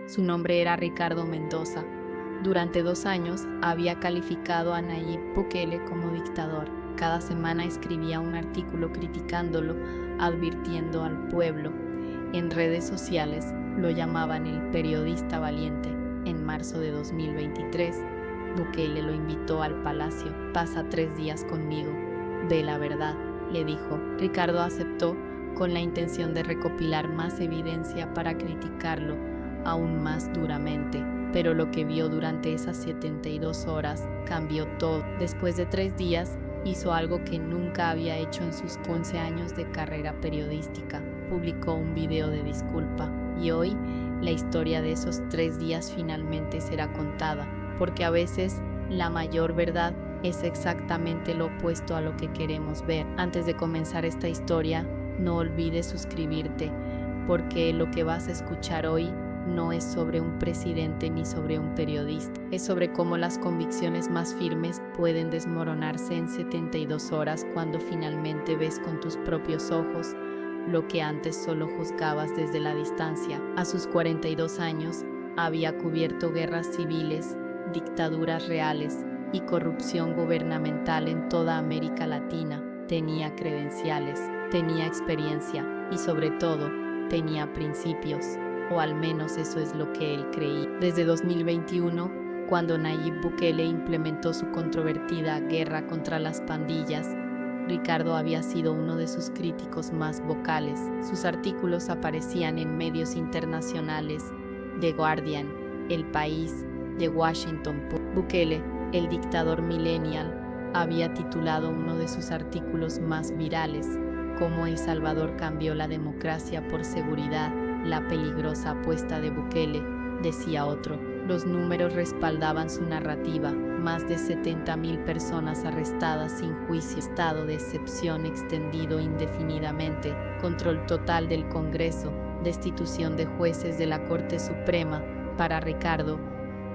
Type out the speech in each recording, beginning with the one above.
Su nombre era Ricardo Mendoza. Durante 2 años había calificado a Nayib Bukele como dictador. Cada semana escribía un artículo criticándolo, advirtiendo al pueblo. En redes sociales lo llamaban el periodista valiente. En marzo de 2023, Bukele lo invitó al palacio. Pasa 3 días conmigo, ve la verdad, le dijo. Ricardo aceptó con la intención de recopilar más evidencia para criticarlo aún más duramente. Pero lo que vio durante esas 72 horas cambió todo. Después de 3 días, hizo algo que nunca había hecho en sus 11 años de carrera periodística. Publicó un video de disculpa. Y hoy, la historia de esos 3 días finalmente será contada. Porque a veces, la mayor verdad es exactamente lo opuesto a lo que queremos ver. Antes de comenzar esta historia, no olvides suscribirte, porque lo que vas a escuchar hoy no es sobre un presidente ni sobre un periodista. Es sobre cómo las convicciones más firmes pueden desmoronarse en 72 horas cuando finalmente ves con tus propios ojos lo que antes solo juzgabas desde la distancia. A sus 42 años había cubierto guerras civiles, dictaduras reales y corrupción gubernamental en toda América Latina. Tenía credenciales, tenía experiencia y sobre todo tenía principios. O al menos eso es lo que él creía. Desde 2021, cuando Nayib Bukele implementó su controvertida guerra contra las pandillas, Ricardo había sido uno de sus críticos más vocales. Sus artículos aparecían en medios internacionales, The Guardian, El País, The Washington Post. Bukele, el dictador millennial, había titulado uno de sus artículos más virales, Cómo El Salvador cambió la democracia por seguridad. La peligrosa apuesta de Bukele, decía otro. Los números respaldaban su narrativa. Más de 70,000 personas arrestadas sin juicio, estado de excepción extendido indefinidamente, control total del Congreso, destitución de jueces de la Corte Suprema. Para Ricardo,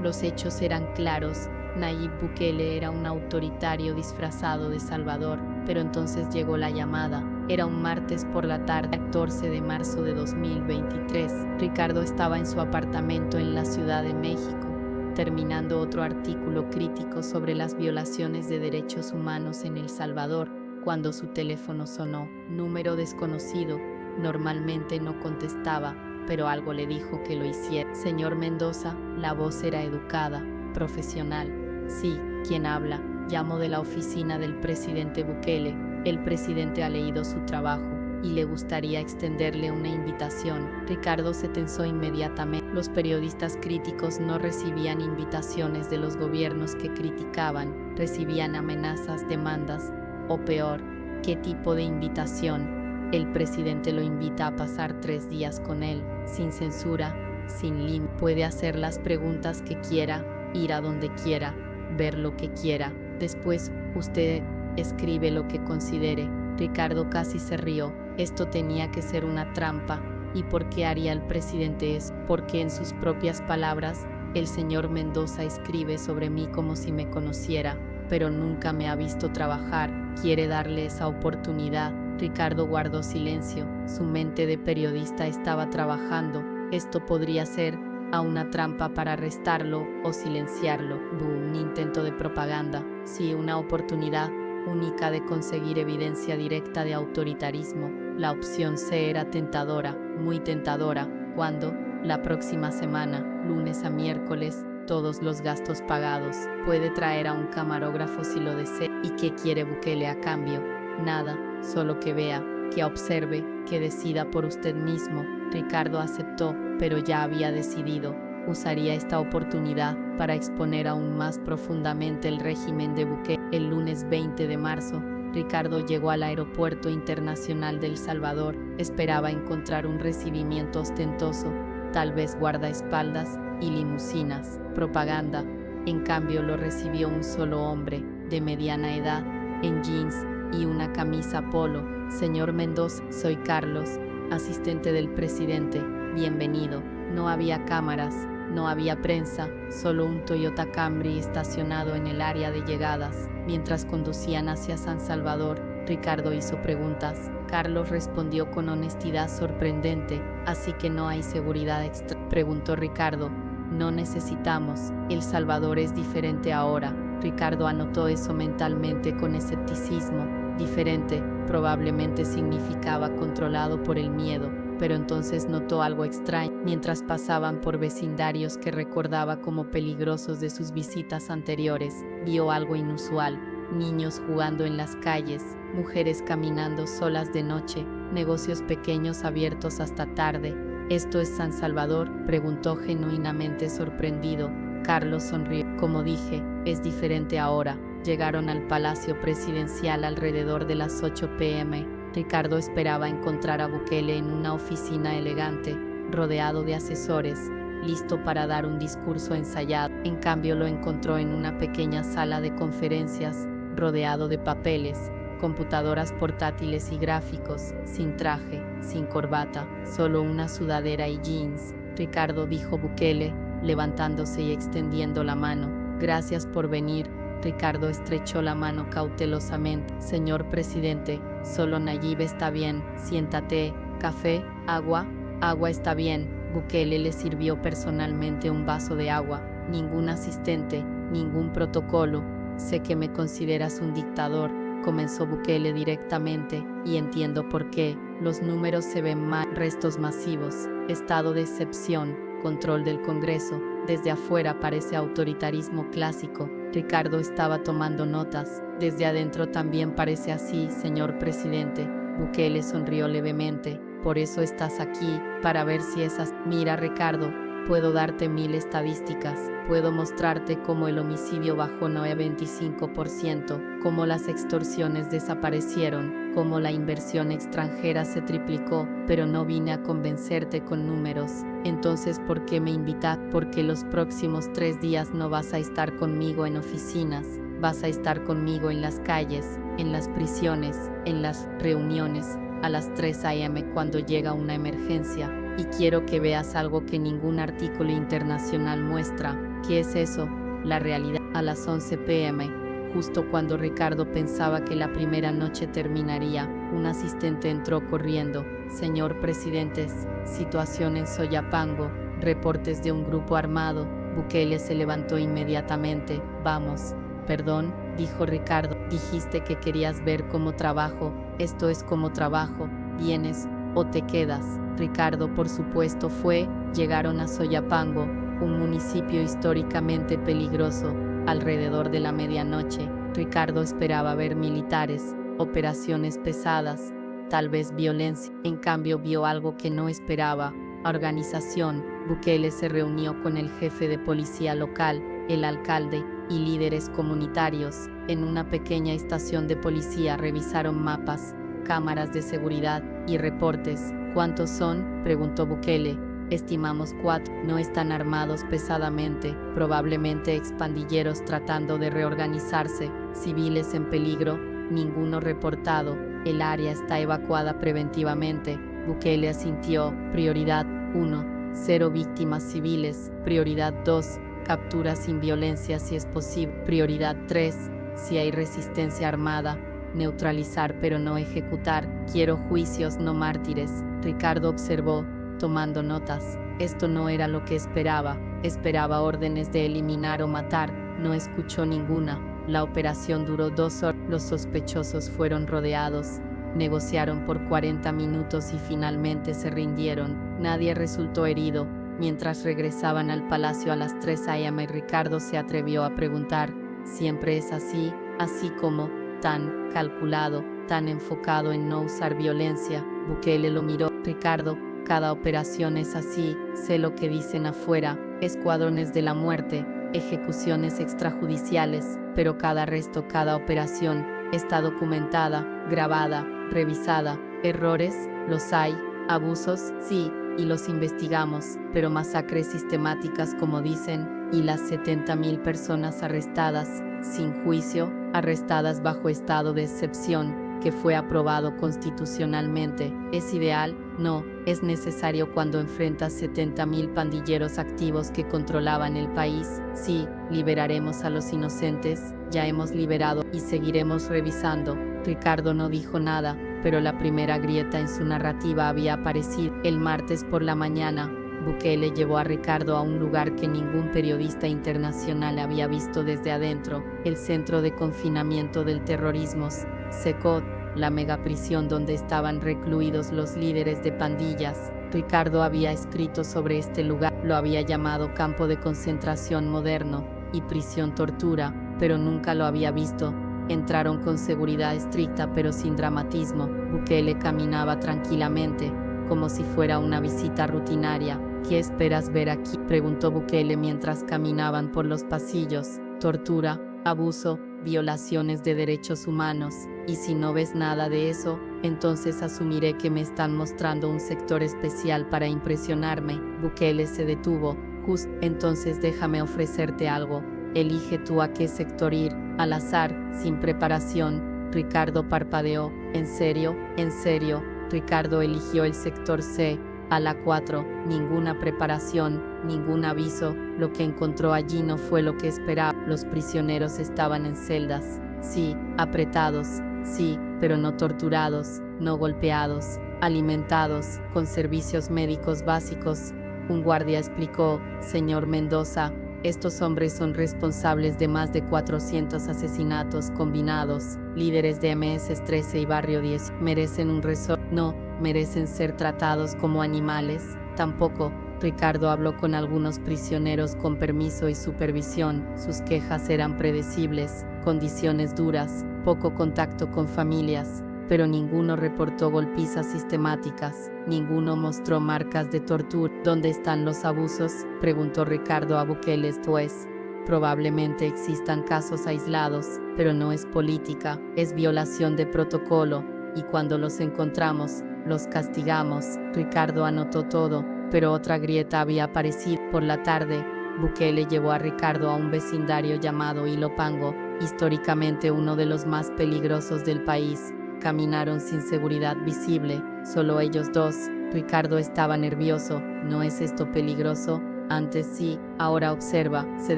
los hechos eran claros. Nayib Bukele era un autoritario disfrazado de salvador, pero entonces llegó la llamada. Era un martes por la tarde, 14 de marzo de 2023. Ricardo estaba en su apartamento en la Ciudad de México, terminando otro artículo crítico sobre las violaciones de derechos humanos en El Salvador, cuando su teléfono sonó. Número desconocido. Normalmente no contestaba, pero algo le dijo que lo hiciera. Señor Mendoza, la voz era educada, profesional. Sí, ¿quién habla? Llamo de la oficina del presidente Bukele. El presidente ha leído su trabajo y le gustaría extenderle una invitación. Ricardo se tensó inmediatamente. Los periodistas críticos no recibían invitaciones de los gobiernos que criticaban, recibían amenazas, demandas, o peor, ¿qué tipo de invitación? El presidente lo invita a pasar 3 días con él, sin censura, sin límite. Puede hacer las preguntas que quiera, ir a donde quiera, ver lo que quiera. Después, usted escribe lo que considere. Ricardo casi se rió. Esto tenía que ser una trampa. ¿Y por qué haría el presidente eso? Porque en sus propias palabras, el señor Mendoza escribe sobre mí como si me conociera, pero nunca me ha visto trabajar. Quiere darle esa oportunidad. Ricardo guardó silencio. Su mente de periodista estaba trabajando. Esto podría ser a una trampa para arrestarlo o silenciarlo. Un intento de propaganda. Sí, una oportunidad única de conseguir evidencia directa de autoritarismo. La opción C era tentadora, muy tentadora. Cuando, la próxima semana, lunes a miércoles, todos los gastos pagados. Puede traer a un camarógrafo si lo desea. ¿Y qué quiere Bukele a cambio? Nada, solo que vea, que observe, que decida por usted mismo. Ricardo aceptó, pero ya había decidido. Usaría esta oportunidad para exponer aún más profundamente el régimen de Bukele. El lunes 20 de marzo, Ricardo llegó al Aeropuerto Internacional de El Salvador. Esperaba encontrar un recibimiento ostentoso, tal vez guardaespaldas y limusinas, propaganda. En cambio, lo recibió un solo hombre, de mediana edad, en jeans y una camisa polo. Señor Mendoza, soy Carlos, asistente del presidente. Bienvenido. No había cámaras, no había prensa, solo un Toyota Camry estacionado en el área de llegadas. Mientras conducían hacia San Salvador, Ricardo hizo preguntas. Carlos respondió con honestidad sorprendente, así que no hay seguridad extra. preguntó Ricardo. No necesitamos. El Salvador es diferente ahora. Ricardo anotó eso mentalmente con escepticismo. Diferente, probablemente significaba controlado por el miedo, pero entonces notó algo extraño. Mientras pasaban por vecindarios que recordaba como peligrosos de sus visitas anteriores, vio algo inusual. Niños jugando en las calles, mujeres caminando solas de noche, negocios pequeños abiertos hasta tarde. ¿Esto es San Salvador?, preguntó genuinamente sorprendido. Carlos sonrió. Como dije, es diferente ahora. Llegaron al Palacio Presidencial alrededor de las 8 p.m. Ricardo esperaba encontrar a Bukele en una oficina elegante, rodeado de asesores, listo para dar un discurso ensayado. En cambio, lo encontró en una pequeña sala de conferencias, rodeado de papeles, computadoras portátiles y gráficos, sin traje, sin corbata, solo una sudadera y jeans. Ricardo, dijo Bukele, levantándose y extendiendo la mano. Gracias por venir. Ricardo estrechó la mano cautelosamente. Señor presidente, solo Nayib está bien. Siéntate. ¿Café? ¿Agua? Agua está bien. Bukele le sirvió personalmente un vaso de agua. Ningún asistente, ningún protocolo. Sé que me consideras un dictador, comenzó Bukele directamente, y entiendo por qué. Los números se ven mal. Restos masivos, estado de excepción, control del Congreso. Desde afuera parece autoritarismo clásico. Ricardo estaba tomando notas. Desde adentro también parece así, señor presidente. Bukele sonrió levemente. Por eso estás aquí, para ver si esas... Mira, Ricardo, puedo darte 1000 estadísticas. Puedo mostrarte cómo el homicidio bajó 25%, cómo las extorsiones desaparecieron, cómo la inversión extranjera se triplicó, pero no vine a convencerte con números. Entonces, ¿por qué me invitas? Porque los próximos 3 días no vas a estar conmigo en oficinas, vas a estar conmigo en las calles, en las prisiones, en las reuniones, a las 3 a.m. cuando llega una emergencia. Y quiero que veas algo que ningún artículo internacional muestra. ¿Qué es eso? La realidad. A las 11 p.m., justo cuando Ricardo pensaba que la primera noche terminaría, un asistente entró corriendo. Señor presidente, situación en Soyapango, reportes de un grupo armado. Bukele se levantó inmediatamente. Vamos. Perdón, dijo Ricardo. Dijiste que querías ver cómo trabajo. Esto es como trabajo. ¿Vienes o te quedas? Ricardo, por supuesto, fue. Llegaron a Soyapango, un municipio históricamente peligroso, alrededor de la medianoche. Ricardo esperaba ver militares, operaciones pesadas, tal vez violencia. En cambio, vio algo que no esperaba: organización. Bukele se reunió con el jefe de policía local, el alcalde y líderes comunitarios. En una pequeña estación de policía revisaron mapas, cámaras de seguridad y reportes. ¿Cuántos son?, preguntó Bukele. Estimamos 4. No están armados pesadamente, probablemente expandilleros tratando de reorganizarse. Civiles en peligro, ninguno reportado. El área está evacuada preventivamente. Bukele asintió. Prioridad 1, 0 víctimas civiles. Prioridad 2, captura sin violencia si es posible. Prioridad 3, si hay resistencia armada, neutralizar pero no ejecutar. Quiero juicios, no mártires. Ricardo observó, tomando notas. Esto no era lo que esperaba. Esperaba órdenes de eliminar o matar. No escuchó ninguna. La operación duró 2 horas. Los sospechosos fueron rodeados. Negociaron por 40 minutos y finalmente se rindieron. Nadie resultó herido. Mientras regresaban al palacio a las 3 a.m., Ricardo se atrevió a preguntar: ¿siempre es así? Así como, tan calculado, tan enfocado en no usar violencia. Bukele lo miró. Ricardo, cada operación es así. Sé lo que dicen afuera: escuadrones de la muerte, ejecuciones extrajudiciales, pero cada arresto, cada operación está documentada, grabada, revisada. Errores, los hay. Abusos, sí, y los investigamos, pero masacres sistemáticas, como dicen, y las 70.000 personas arrestadas, sin juicio, arrestadas bajo estado de excepción, que fue aprobado constitucionalmente. ¿Es ideal? No, es necesario cuando enfrentas 70.000 pandilleros activos que controlaban el país. Sí, liberaremos a los inocentes, ya hemos liberado y seguiremos revisando. Ricardo no dijo nada, pero la primera grieta en su narrativa había aparecido. El martes por la mañana, Bukele llevó a Ricardo a un lugar que ningún periodista internacional había visto desde adentro, el centro de confinamiento del terrorismo, Secot, la megaprisión donde estaban recluidos los líderes de pandillas. Ricardo había escrito sobre este lugar, lo había llamado campo de concentración moderno y prisión tortura, pero nunca lo había visto. Entraron con seguridad estricta pero sin dramatismo. Bukele caminaba tranquilamente, como si fuera una visita rutinaria. ¿Qué esperas ver aquí?, preguntó Bukele mientras caminaban por los pasillos. Tortura, abuso, violaciones de derechos humanos. Y si no ves nada de eso, entonces asumiré que me están mostrando un sector especial para impresionarme. Bukele se detuvo. Justo entonces déjame ofrecerte algo. Elige tú a qué sector ir, al azar, sin preparación. Ricardo parpadeó. ¿En serio? ¿En serio? Ricardo eligió el sector C, a la 4, ninguna preparación, ningún aviso. Lo que encontró allí no fue lo que esperaba. Los prisioneros estaban en celdas, sí, apretados, sí, pero no torturados, no golpeados, alimentados, con servicios médicos básicos. Un guardia explicó: señor Mendoza, estos hombres son responsables de más de 400 asesinatos combinados, líderes de MS-13 y Barrio 10. ¿Merecen un resort? No, merecen ser tratados como animales. Tampoco. Ricardo habló con algunos prisioneros con permiso y supervisión. Sus quejas eran predecibles: condiciones duras, poco contacto con familias, pero ninguno reportó golpizas sistemáticas, ninguno mostró marcas de tortura. ¿Dónde están los abusos?, preguntó Ricardo a Bukele. Esto es, probablemente existan casos aislados, pero no es política, es violación de protocolo, y cuando los encontramos, los castigamos. Ricardo anotó todo, pero otra grieta había aparecido. Por la tarde, Bukele llevó a Ricardo a un vecindario llamado Ilopango, históricamente uno de los más peligrosos del país. Caminaron sin seguridad visible, solo ellos dos. Ricardo estaba nervioso. ¿No es esto peligroso? Antes sí, ahora observa. Se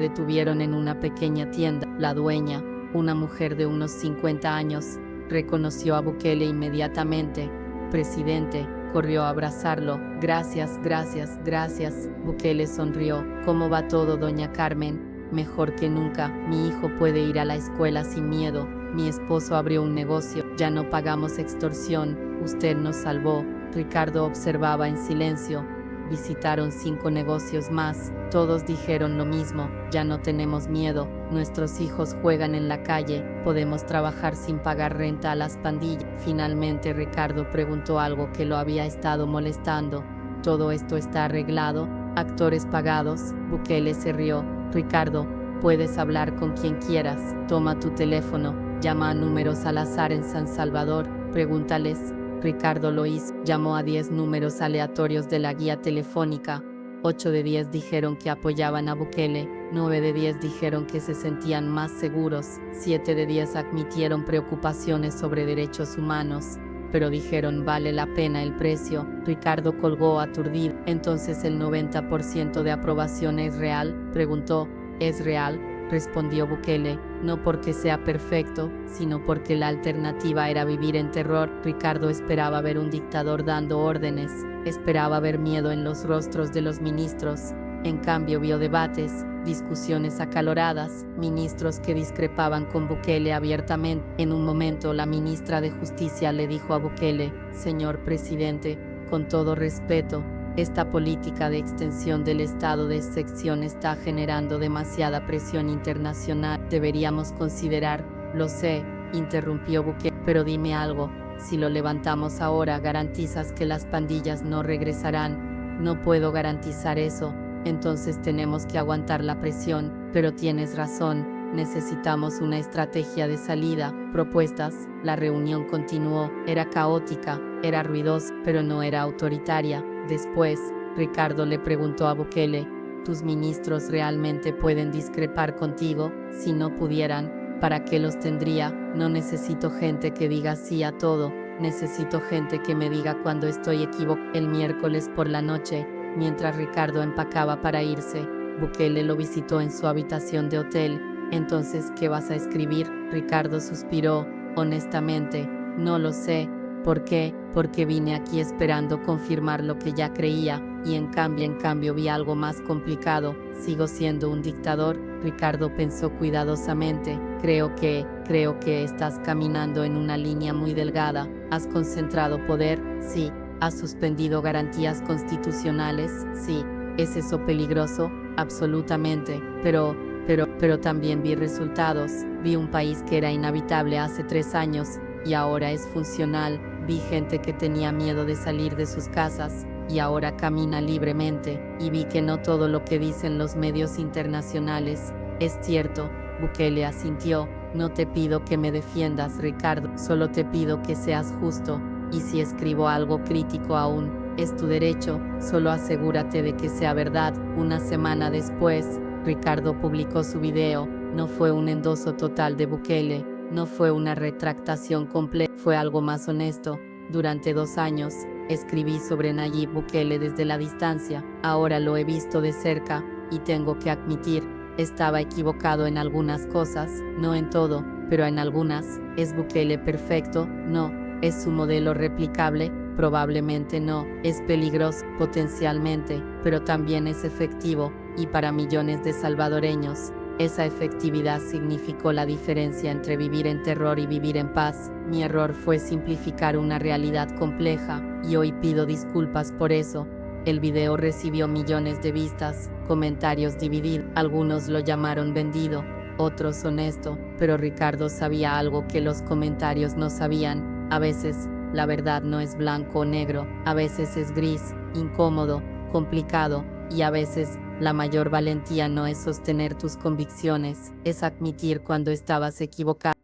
detuvieron en una pequeña tienda. La dueña, una mujer de unos 50 años, reconoció a Bukele inmediatamente. Presidente, corrió a abrazarlo. Gracias, gracias, gracias. Bukele sonrió. ¿Cómo va todo, doña Carmen? Mejor que nunca. Mi hijo puede ir a la escuela sin miedo. Mi esposo abrió un negocio. Ya no pagamos extorsión. Usted nos salvó. Ricardo observaba en silencio. Visitaron 5 negocios más. Todos dijeron lo mismo: ya no tenemos miedo. Nuestros hijos juegan en la calle. Podemos trabajar sin pagar renta a las pandillas. Finalmente Ricardo preguntó algo que lo había estado molestando. ¿Todo esto está arreglado? ¿Actores pagados? Bukele se rió. Ricardo, puedes hablar con quien quieras. Toma tu teléfono. Llama a números al azar en San Salvador. Pregúntales. Ricardo lo hizo. Llamó a 10 números aleatorios de la guía telefónica. 8 de 10 dijeron que apoyaban a Bukele. 9 de 10 dijeron que se sentían más seguros. 7 de 10 admitieron preocupaciones sobre derechos humanos, pero dijeron vale la pena el precio. Ricardo colgó aturdido. ¿Entonces el 90% de aprobación es real?, preguntó. ¿Es real?, respondió Bukele, no porque sea perfecto, sino porque la alternativa era vivir en terror. Ricardo esperaba ver un dictador dando órdenes, esperaba ver miedo en los rostros de los ministros. En cambio vio debates, discusiones acaloradas, ministros que discrepaban con Bukele abiertamente. En un momento la ministra de Justicia le dijo a Bukele: señor presidente, con todo respeto, esta política de extensión del estado de excepción está generando demasiada presión internacional. Deberíamos considerar. Lo sé, interrumpió Bukele, pero dime algo. Si lo levantamos ahora, ¿garantizas que las pandillas no regresarán? No puedo garantizar eso. Entonces tenemos que aguantar la presión. Pero tienes razón, necesitamos una estrategia de salida. Propuestas. La reunión continuó. Era caótica, era ruidosa, pero no era autoritaria. Después, Ricardo le preguntó a Bukele: ¿tus ministros realmente pueden discrepar contigo? Si no pudieran, ¿para qué los tendría? No necesito gente que diga sí a todo, necesito gente que me diga cuando estoy equivocado. El miércoles por la noche, mientras Ricardo empacaba para irse, Bukele lo visitó en su habitación de hotel. Entonces, ¿qué vas a escribir? Ricardo suspiró. Honestamente, no lo sé. ¿Por qué? Porque vine aquí esperando confirmar lo que ya creía, y en cambio vi algo más complicado. ¿Sigo siendo un dictador? Ricardo pensó cuidadosamente. Creo que estás caminando en una línea muy delgada. ¿Has concentrado poder? Sí. ¿Has suspendido garantías constitucionales? Sí. ¿Es eso peligroso? Absolutamente. Pero también vi resultados. Vi un país que era inhabitable hace 3 años y ahora es funcional. Vi gente que tenía miedo de salir de sus casas y ahora camina libremente. Y vi que no todo lo que dicen los medios internacionales es cierto. Bukele asintió. No te pido que me defiendas, Ricardo. Solo te pido que seas justo. Y si escribo algo crítico aún, es tu derecho. Solo asegúrate de que sea verdad. Una semana después, Ricardo publicó su video. No fue un endoso total de Bukele. No fue una retractación completa. Fue algo más honesto. Durante 2 años, escribí sobre Nayib Bukele desde la distancia. Ahora lo he visto de cerca y tengo que admitir, estaba equivocado en algunas cosas, no en todo, pero en algunas. ¿Es Bukele perfecto? No. ¿Es su modelo replicable? Probablemente no. Es peligroso, potencialmente, pero también es efectivo, y para millones de salvadoreños, esa efectividad significó la diferencia entre vivir en terror y vivir en paz. Mi error fue simplificar una realidad compleja, y hoy pido disculpas por eso. El video recibió millones de vistas, comentarios divididos. Algunos lo llamaron vendido, otros honesto, pero Ricardo sabía algo que los comentarios no sabían. A veces, la verdad no es blanco o negro, a veces es gris, incómodo, complicado, y a veces, la mayor valentía no es sostener tus convicciones, es admitir cuando estabas equivocado.